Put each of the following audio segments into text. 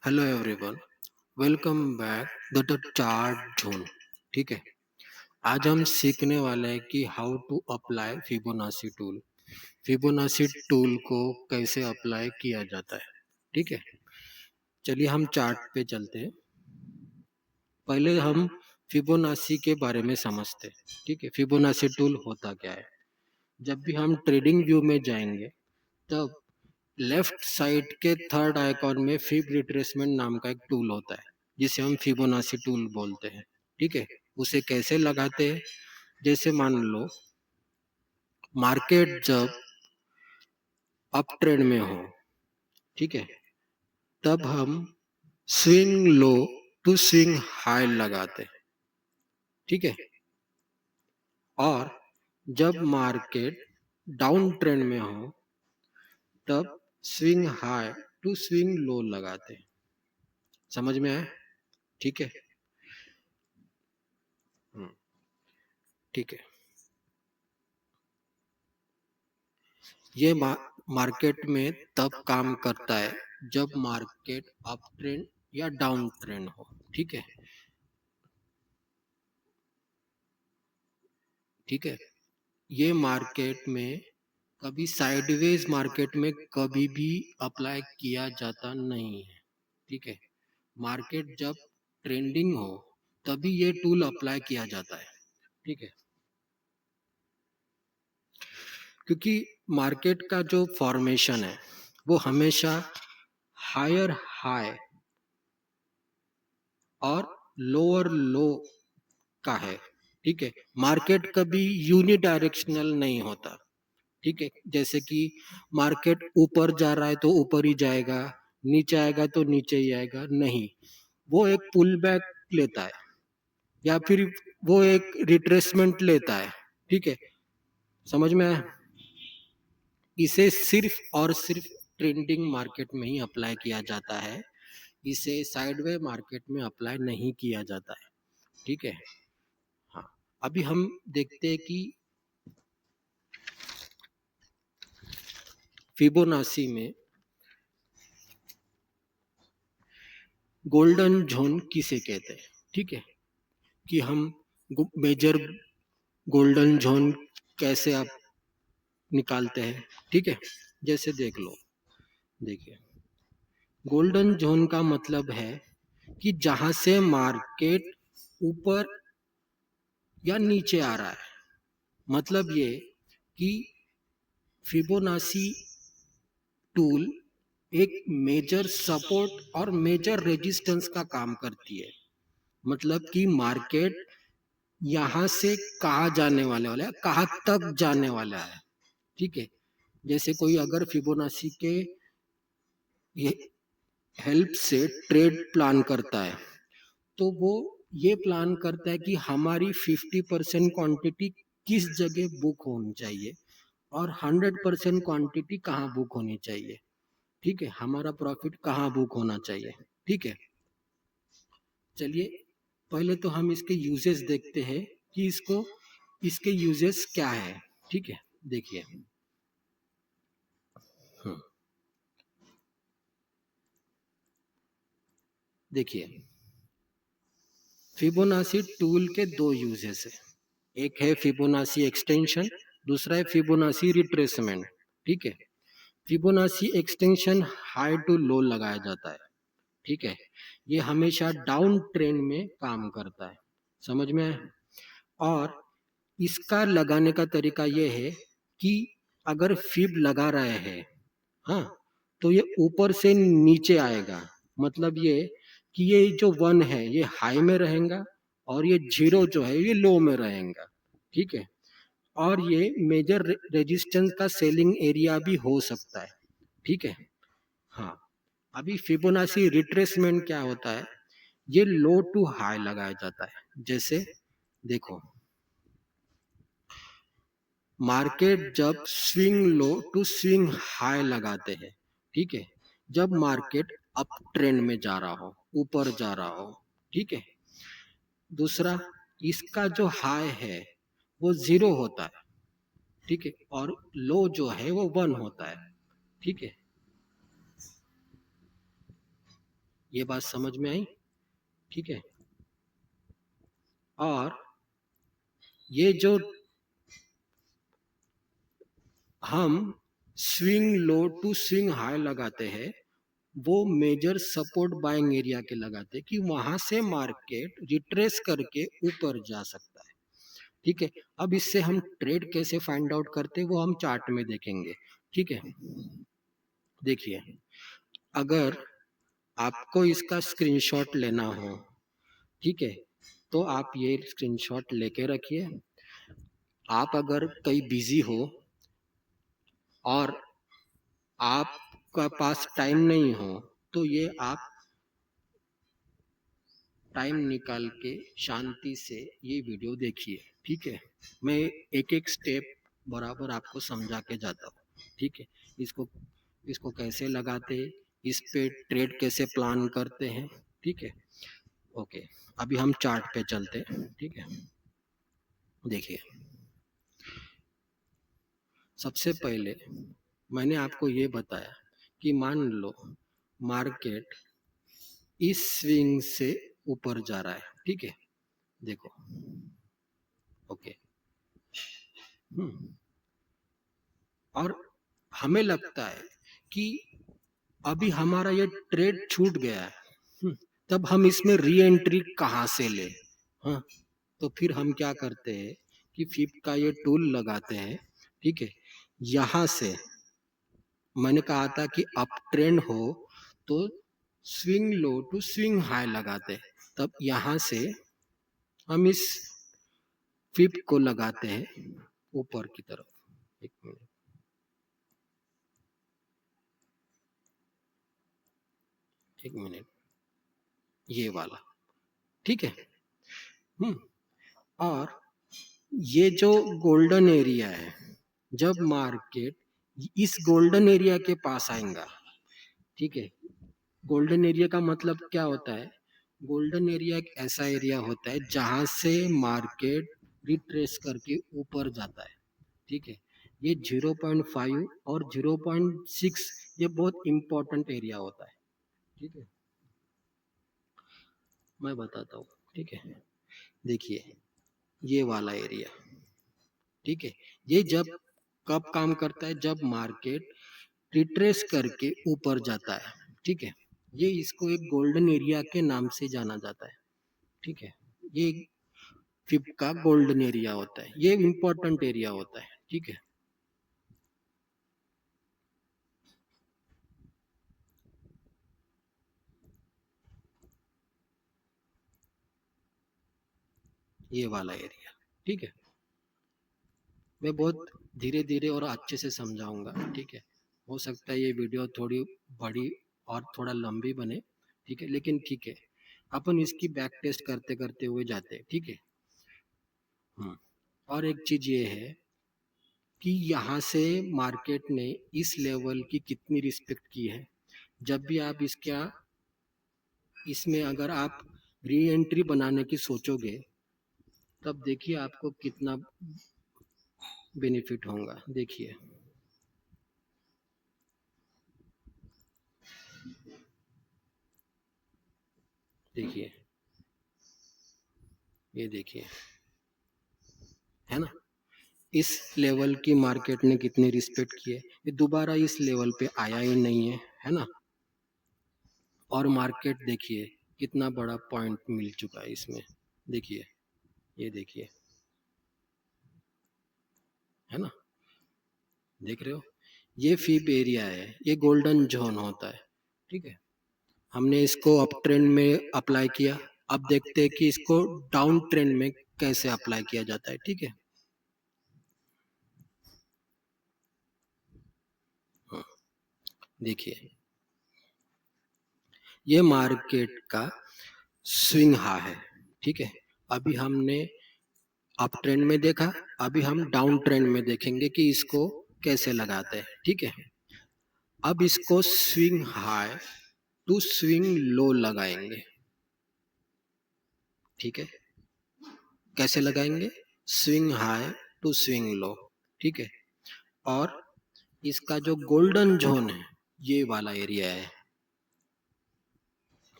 Hello everyone, welcome back the chart zone. ठीक है। आज हम सीखने वाले हैं कि how to apply Fibonacci tool. Fibonacci tool को कैसे अप्लाई किया जाता है। ठीक है। चलिए हम चार्ट पे चलते हैं। पहले हम फिबोनाची के बारे में समझते हैं। ठीक है। फिबोनाची टूल होता क्या है। जब भी हम ट्रेडिंग व्यू में जाएंगे तब लेफ्ट साइड के थर्ड आइकॉन में फिब रिट्रेसमेंट नाम का एक टूल होता है जिसे हम फिबोनाची टूल बोलते हैं। ठीक है। उसे कैसे लगाते हैं। जैसे मान लो मार्केट जब अप ट्रेंड में हो, ठीक है, तब हम swing low to swing high लगाते हैं। ठीक है। और जब मार्केट डाउन ट्रेंड में हो तब swing high to swing low लगाते हैं। समझ में आया। ठीक है। हम्म, ठीक है। ये मार्केट में तब काम करता है जब मार्केट अप ट्रेंड या डाउन ट्रेंड हो। ठीक है। ठीक है। ये मार्केट में कभी साइडवेज मार्केट में कभी भी अप्लाई किया जाता नहीं है। ठीक है। मार्केट जब ट्रेंडिंग हो तभी ये टूल अप्लाई किया जाता है। ठीक है। क्योंकि मार्केट का जो फॉर्मेशन है वो हमेशा हायर हाई और लोअर लो का है। ठीक है। मार्केट कभी यूनि डायरेक्शनल नहीं होता। ठीक है। जैसे कि मार्केट ऊपर जा रहा है तो ऊपर ही जाएगा, नीचे आएगा तो नीचे ही आएगा, नहीं। वो एक पुल बैक लेता है या फिर वो एक रिट्रेसमेंट लेता है। ठीक है। समझ में आया। इसे सिर्फ और सिर्फ ट्रेंडिंग मार्केट में ही अप्लाई किया जाता है। इसे साइडवे मार्केट में अप्लाई नहीं किया जाता है। ठीक है। हाँ। अभी हम देखते हैं कि फिबोनाची में गोल्डन जोन किसे कहते हैं। ठीक है। कि हम मेजर गोल्डन जोन कैसे आप निकालते हैं। ठीक है। जैसे देख लो, देखिए, गोल्डन जोन का मतलब है कि जहां से मार्केट ऊपर या नीचे आ रहा है। मतलब ये कि फिबोनाची टूल एक मेजर सपोर्ट और मेजर रेजिस्टेंस का काम करती है। मतलब कि मार्केट यहां से कहा जाने वाला है, कहाँ तक जाने वाला है। ठीक है। जैसे कोई अगर फिबोनाची के ये हेल्प से ट्रेड प्लान करता है तो वो ये प्लान करता है कि हमारी 50% क्वांटिटी किस जगह बुक होनी चाहिए और 100% क्वांटिटी कहाँ बुक होनी चाहिए। ठीक है। हमारा प्रॉफिट कहाँ बुक होना चाहिए। ठीक है। चलिए पहले तो हम इसके यूजेस देखते हैं कि इसके यूजेस क्या है। ठीक है। देखिए। हम्म, देखिए, फिबोनाची टूल के दो यूजेस है। एक है फिबोनाची एक्सटेंशन, दूसरा है फिबोनाची रिट्रेसमेंट। ठीक है। Fibonacci extension high to low लगाया जाता है। ठीक है। ये हमेशा डाउन ट्रेंड में काम करता है। समझ में आया। और इसका लगाने का तरीका ये है कि अगर फिब लगा रहे हैं, हाँ, तो ये ऊपर से नीचे आएगा। मतलब ये कि ये जो वन है ये हाई में रहेगा और ये जीरो जो है ये लो में रहेगा। ठीक है। और ये मेजर रेजिस्टेंस का सेलिंग एरिया भी हो सकता है। ठीक है। हाँ। अभी फिबोनाची रिट्रेसमेंट क्या होता है। ये लो टू हाई लगाया जाता है। जैसे देखो, मार्केट जब swing low to swing high लगाते हैं। ठीक है। जब मार्केट अप ट्रेंड में जा रहा हो, ऊपर जा रहा हो। ठीक है। दूसरा, इसका जो हाई है वो जीरो होता है। ठीक है। और लो जो है वो वन होता है। ठीक है। ये बात समझ में आई? ठीक है। और ये जो हम swing low to swing high लगाते हैं, वो मेजर सपोर्ट बाइंग एरिया के लगाते हैं कि वहां से मार्केट रिट्रेस करके ऊपर जा सकता है। ठीक है। अब इससे हम ट्रेड कैसे फाइंड आउट करते हैं वो हम चार्ट में देखेंगे। ठीक है। देखिए, अगर आपको इसका स्क्रीनशॉट लेना हो, ठीक है, तो आप ये स्क्रीनशॉट लेके रखिए। आप अगर कहीं बिजी हो और आपका पास टाइम नहीं हो, तो ये आप टाइम निकाल के शांति से ये वीडियो देखिए। ठीक है। मैं एक एक स्टेप बराबर आपको समझा के जाता हूँ। ठीक है। इसको इसको कैसे लगाते, इस पे ट्रेड कैसे प्लान करते हैं। ठीक है। ओके, अभी हम चार्ट पे चलते हैं। ठीक है। देखिए, सबसे पहले मैंने आपको ये बताया कि मान लो मार्केट इस स्विंग से ऊपर जा रहा है। ठीक है। देखो, ओके। और हमें लगता है कि अभी हमारा ये ट्रेड छूट गया है। तब हम इसमें री एंट्री कहाँ से ले? हाँ, तो फिर हम क्या करते हैं कि फिप का ये टूल लगाते हैं। ठीक है। यहाँ से मैंने कहा था कि अप ट्रेंड हो तो swing low to swing high लगाते हैं। तब यहाँ से हम इस फिप को लगाते हैं ऊपर की तरफ। एक मिनट, एक मिनट, ये वाला। ठीक है। और ये जो गोल्डन एरिया है, जब मार्केट इस गोल्डन एरिया के पास आएगा, ठीक है, गोल्डन एरिया का मतलब क्या होता है? गोल्डन एरिया एक ऐसा एरिया होता है जहां से मार्केट रिट्रेस करके ऊपर जाता है। ठीक है। ये 0.5 और 0.6 ये बहुत इंपॉर्टेंट एरिया होता है। ठीक है। मैं बताता हूँ। ठीक है। देखिए, ये वाला एरिया, ठीक है, ये जब कब काम करता है? जब मार्केट रिट्रेस करके ऊपर जाता है। ठीक है। ये इसको एक गोल्डन एरिया के नाम से जाना जाता है। ठीक है। ये फिप का गोल्डन एरिया होता है, ये इंपॉर्टेंट एरिया होता है। ठीक है। ये वाला एरिया। ठीक है। मैं बहुत धीरे धीरे और अच्छे से समझाऊंगा। ठीक है। हो सकता है ये वीडियो थोड़ी बड़ी और थोड़ा लंबी बने। ठीक है, लेकिन ठीक है, अपन इसकी बैक टेस्ट करते करते हुए जाते हैं। ठीक है। और एक चीज ये है कि यहाँ से मार्केट ने इस लेवल की कितनी रिस्पेक्ट की है। जब भी आप इसमें अगर आप री एंट्री बनाने की सोचोगे, तब देखिए आपको कितना बेनिफिट होगा। देखिए, देखिए, ये देखिए, है ना, इस लेवल की मार्केट ने कितनी रिस्पेक्ट की है। ये दोबारा इस लेवल पे आया ही नहीं है ना। और मार्केट देखिए कितना बड़ा पॉइंट मिल चुका है इसमें। देखिए, ये देखिए, है ना, देख रहे हो, ये फीब एरिया है, ये गोल्डन जोन होता है। ठीक है। हमने इसको अप ट्रेंड में अप्लाई किया। अब देखते हैं कि इसको डाउन ट्रेंड में कैसे अप्लाई किया जाता है। ठीक है। देखिए, ये मार्केट का स्विंग हाई है। ठीक है। अभी हमने अप ट्रेंड में देखा, अभी हम डाउन ट्रेंड में देखेंगे कि इसको कैसे लगाते हैं। ठीक है। अब इसको swing high to swing low लगाएंगे। ठीक है। कैसे लगाएंगे? Swing high to swing low. ठीक है। और इसका जो गोल्डन जोन है, ये वाला एरिया है।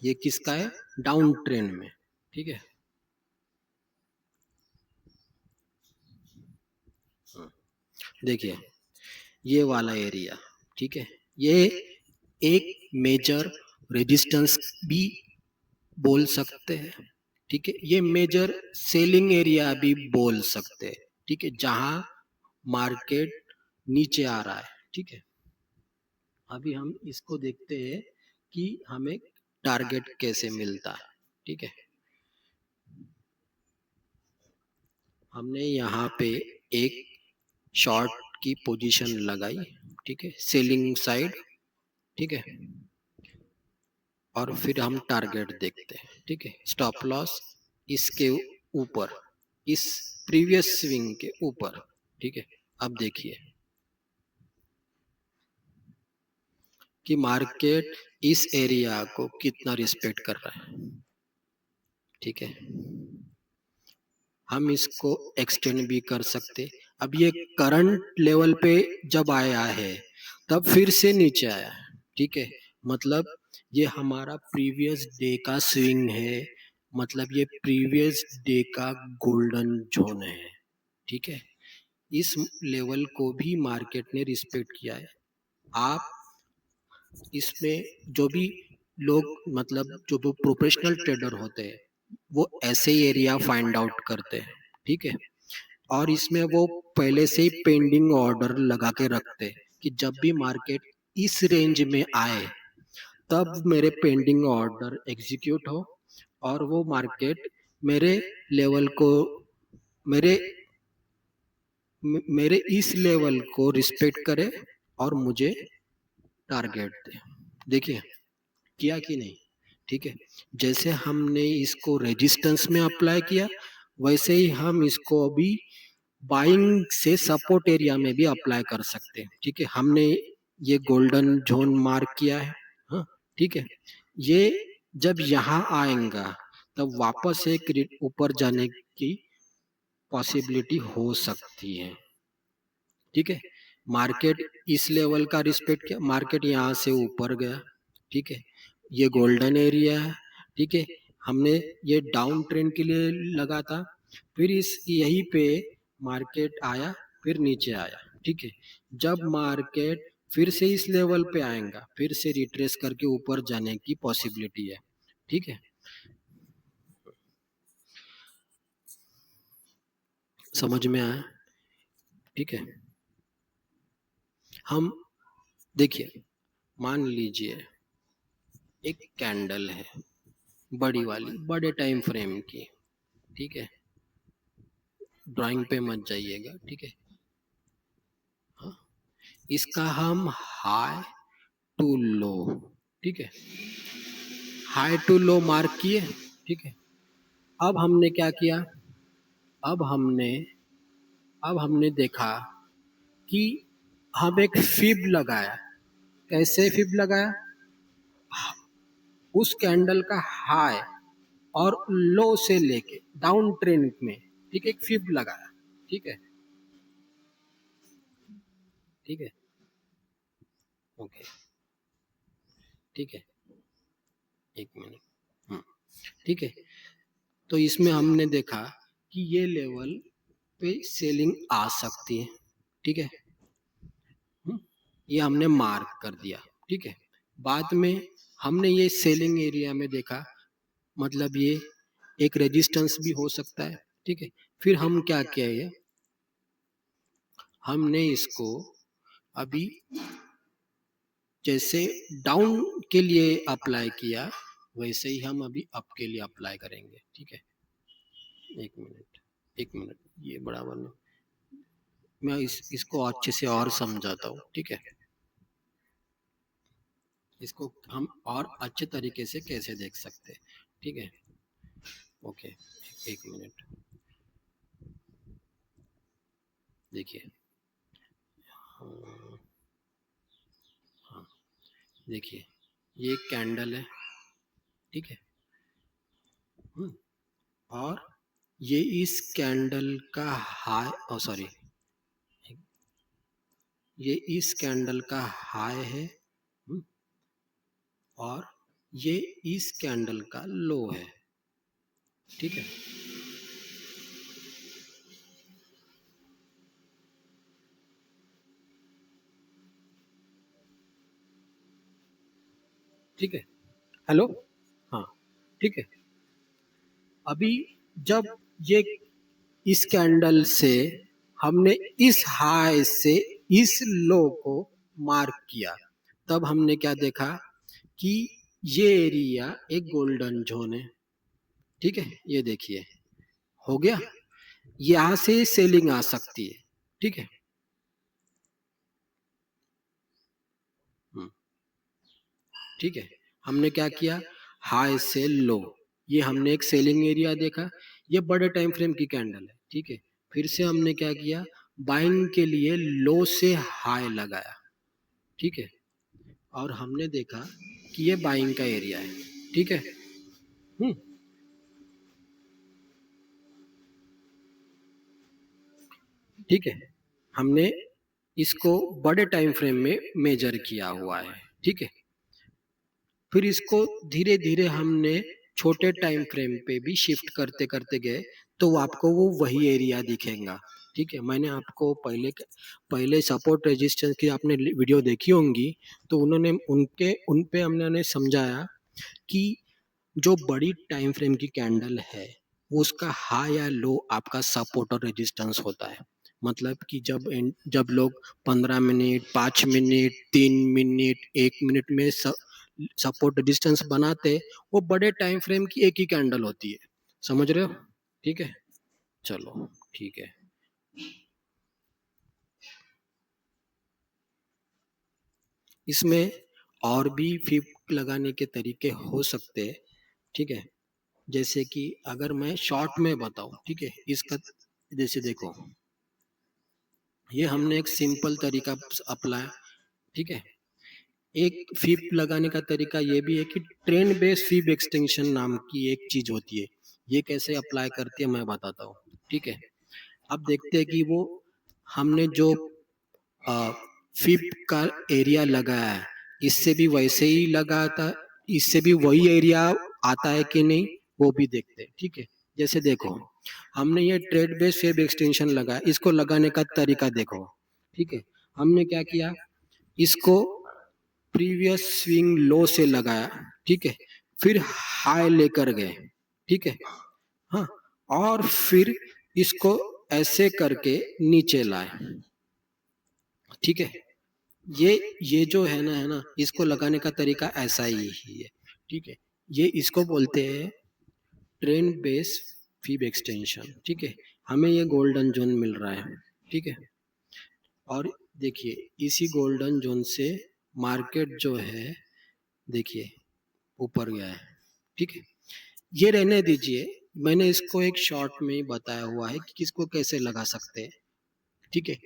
ये किसका है, डाउन ट्रेंड में, ठीक है। देखिए ये वाला एरिया, ठीक है, ये एक मेजर रेजिस्टेंस भी बोल सकते हैं, ठीक है, ये मेजर सेलिंग एरिया भी बोल सकते हैं, ठीक है, जहां मार्केट नीचे आ रहा है, ठीक है। अभी हम इसको देखते हैं कि हमें टारगेट कैसे मिलता है, ठीक है। हमने यहाँ पे एक शॉर्ट की पोजीशन लगाई, ठीक है, सेलिंग साइड, ठीक है, और फिर हम टारगेट देखते हैं, ठीक है, स्टॉप लॉस इसके ऊपर, इस प्रीवियस स्विंग के ऊपर, ठीक है। अब देखिए कि मार्केट इस एरिया को कितना रिस्पेक्ट कर रहा है, ठीक है। हम इसको एक्सटेंड भी कर सकते। अब ये करंट लेवल पे जब आया है तब फिर से नीचे आया है, ठीक है, मतलब ये हमारा प्रीवियस डे का स्विंग है, मतलब ये प्रीवियस डे का गोल्डन जोन है, ठीक है। इस लेवल को भी मार्केट ने रिस्पेक्ट किया है। आप इसमें जो भी लोग, मतलब जो भी प्रोफेशनल ट्रेडर होते हैं वो ऐसे ही एरिया फाइंड आउट करते हैं, ठीक है, और इसमें वो पहले से ही पेंडिंग ऑर्डर लगा के रखते हैं कि जब भी मार्केट इस रेंज में आए तब मेरे पेंडिंग ऑर्डर एग्जीक्यूट हो और वो मार्केट मेरे लेवल को, मेरे मेरे इस लेवल को रिस्पेक्ट करे और मुझे टारगेट दे। देखिए किया कि नहीं, ठीक है। जैसे हमने इसको रेजिस्टेंस में अप्लाई किया वैसे ही हम इसको अभी बाइंग से सपोर्ट एरिया में भी अप्लाई कर सकते हैं, ठीक है। हमने ये गोल्डन जोन मार्क किया है, हाँ, ठीक है। ये जब यहाँ आएगा तब वापस एक ऊपर जाने की पॉसिबिलिटी हो सकती है, ठीक है। मार्केट इस लेवल का रिस्पेक्ट किया, मार्केट यहाँ से ऊपर गया, ठीक है, ये गोल्डन एरिया है, ठीक है। हमने ये डाउन ट्रेंड के लिए लगा था, फिर इस यहीं पे मार्केट आया, फिर नीचे आया, ठीक है। जब मार्केट फिर से इस लेवल पे आएगा फिर से रिट्रेस करके ऊपर जाने की पॉसिबिलिटी है, ठीक है। समझ में आया, ठीक है। हम देखिए मान लीजिए एक कैंडल है बड़ी वाली, बड़े टाइम फ्रेम की, ठीक है, ड्राइंग पे मत जाइएगा, ठीक है। हाँ? इसका हम हाई टू लो, ठीक है, हाई टू लो मार्क किए, ठीक है। अब हमने क्या किया, अब हमने अब हमने देखा कि हम एक फिब लगाया। कैसे फिब लगाया, उस कैंडल का हाई और लो से लेके डाउन ट्रेंड में, ठीक है, एक फिब लगाया, ठीक है, ठीक है, ओके, ठीक है, एक मिनट, हम्म, ठीक है। तो इसमें हमने देखा कि ये लेवल पे सेलिंग आ सकती है, ठीक है, ये हमने मार्क कर दिया, ठीक है। बाद में हमने ये सेलिंग एरिया में देखा, मतलब ये एक रेजिस्टेंस भी हो सकता है, ठीक है। फिर हम क्या किया, ये हमने इसको अभी जैसे डाउन के लिए अप्लाई किया वैसे ही हम अभी अप के लिए अप्लाई करेंगे, ठीक है। एक मिनट, एक मिनट, ये बराबर नहीं, मैं इसको अच्छे से और समझाता हूँ, ठीक है। इसको हम और अच्छे तरीके से कैसे देख सकते हैं, ठीक है, ओके, एक मिनट, देखिए, हाँ, हाँ, देखिए ये एक कैंडल है, ठीक है, और ये इस कैंडल का हाई, ओ सॉरी, ये इस कैंडल का हाई है, और ये इस कैंडल का लो है, ठीक है। ठीक है, हेलो, हाँ, ठीक है। अभी जब ये इस कैंडल से हमने इस हाई से इस लो को मार्क किया, तब हमने क्या देखा कि ये एरिया एक गोल्डन जोन है, ठीक है। ये देखिए, हो गया। यहां से सेलिंग आ सकती है, ठीक है। हम्म, ठीक है। हमने क्या किया, हाई से लो, ये हमने एक सेलिंग एरिया देखा। ये बड़े टाइम फ्रेम की कैंडल है, ठीक है। फिर से हमने क्या किया, बाइंग के लिए लो से हाई लगाया, ठीक है। और हमने देखा कि ये बाइंग का एरिया है, ठीक है। हम्म, ठीक है। हमने इसको बड़े टाइम फ्रेम में मेजर किया हुआ है, ठीक है। फिर इसको धीरे धीरे हमने छोटे टाइम फ्रेम पे भी शिफ्ट करते करते गए, तो आपको वो वही एरिया दिखेगा, ठीक है। मैंने आपको पहले सपोर्ट रेजिस्टेंस की आपने वीडियो देखी होंगी, तो उन्होंने उन पे हमने समझाया कि जो बड़ी टाइम फ्रेम की कैंडल है, वो उसका हाई या लो आपका सपोर्ट और रेजिस्टेंस होता है। मतलब कि जब लोग 15 मिनट, 5 मिनट, 3 मिनट, 1 मिनट में सपोर्ट रेजिस्टेंस बनाते, वो बड़े टाइम फ्रेम की एक ही कैंडल होती है, समझ रहे हो, ठीक है। चलो, ठीक है। इसमें और भी फिप लगाने के तरीके हो सकते हैं, ठीक है। जैसे कि अगर मैं शॉर्ट में बताऊं, ठीक है, इसका जैसे देखो, ये हमने एक सिंपल तरीका अपनाया, ठीक है। एक फीप लगाने का तरीका ये भी है कि ट्रेंड बेस्ड फीप एक्सटेंशन नाम की एक चीज होती है। ये कैसे अप्लाई करती है मैं बताता हूँ, ठीक है। अब देखते हैं कि वो हमने जो फिप का एरिया लगाया है, इससे भी वैसे ही लगा था, इससे भी वही एरिया आता है कि नहीं, वो भी देखते हैं, ठीक है। जैसे देखो, हमने ये ट्रेड बेस्ड वेब एक्सटेंशन लगाया, इसको लगाने का तरीका देखो, ठीक है। हमने क्या किया, इसको प्रीवियस स्विंग लो से लगाया, ठीक है। फिर हाई लेकर गए, ठीक है, हाँ। और फिर इसको ऐसे करके नीचे लाए, ठीक है। ये जो है ना, इसको लगाने का तरीका ऐसा ही है, ठीक है। ये इसको बोलते हैं ट्रेंड बेस फीब एक्सटेंशन, ठीक है। हमें ये गोल्डन जोन मिल रहा है, ठीक है। और देखिए, इसी गोल्डन जोन से मार्केट जो है, देखिए, ऊपर गया है, ठीक है। ये रहने दीजिए, मैंने इसको एक शॉर्ट में ही बताया हुआ है कि किसको कैसे लगा सकते हैं, ठीक है।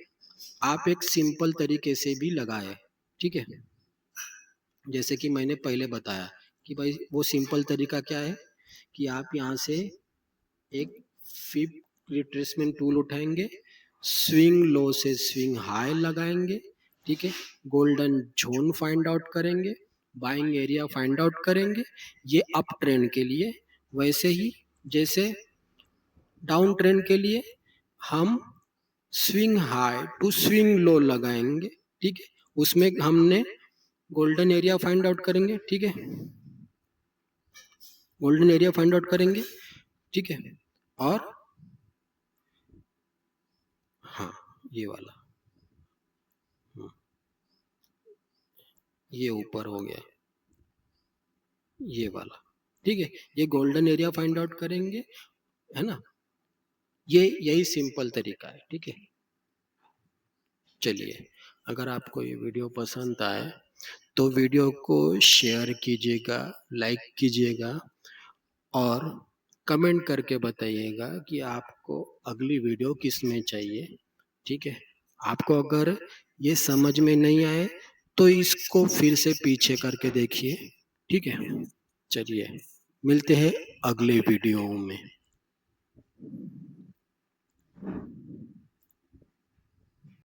आप एक सिंपल तरीके से भी लगाए, ठीक है। जैसे कि मैंने पहले बताया कि भाई वो सिंपल तरीका क्या है कि आप यहाँ से एक फिप रिट्रेसमेंट टूल उठाएंगे, स्विंग लो से स्विंग हाई लगाएंगे, ठीक है। गोल्डन जोन फाइंड आउट करेंगे, बाइंग एरिया फाइंड आउट करेंगे, ये अप ट्रेंड के लिए। वैसे ही जैसे डाउन ट्रेंड के लिए हम swing high to swing low लगाएंगे, ठीक है। उसमें हमने गोल्डन एरिया फाइंड आउट करेंगे, ठीक है। गोल्डन एरिया फाइंड आउट करेंगे, ठीक है। और हाँ, ये वाला, ये ऊपर हो गया, ये वाला, ठीक है। ये गोल्डन एरिया फाइंड आउट करेंगे, है ना। ये यही सिंपल तरीका है, ठीक है। चलिए, अगर आपको ये वीडियो पसंद आए तो वीडियो को शेयर कीजिएगा, लाइक कीजिएगा, और कमेंट करके बताइएगा कि आपको अगली वीडियो किस में चाहिए, ठीक है। आपको अगर ये समझ में नहीं आए तो इसको फिर से पीछे करके देखिए, ठीक है। चलिए, मिलते हैं अगले वीडियो में।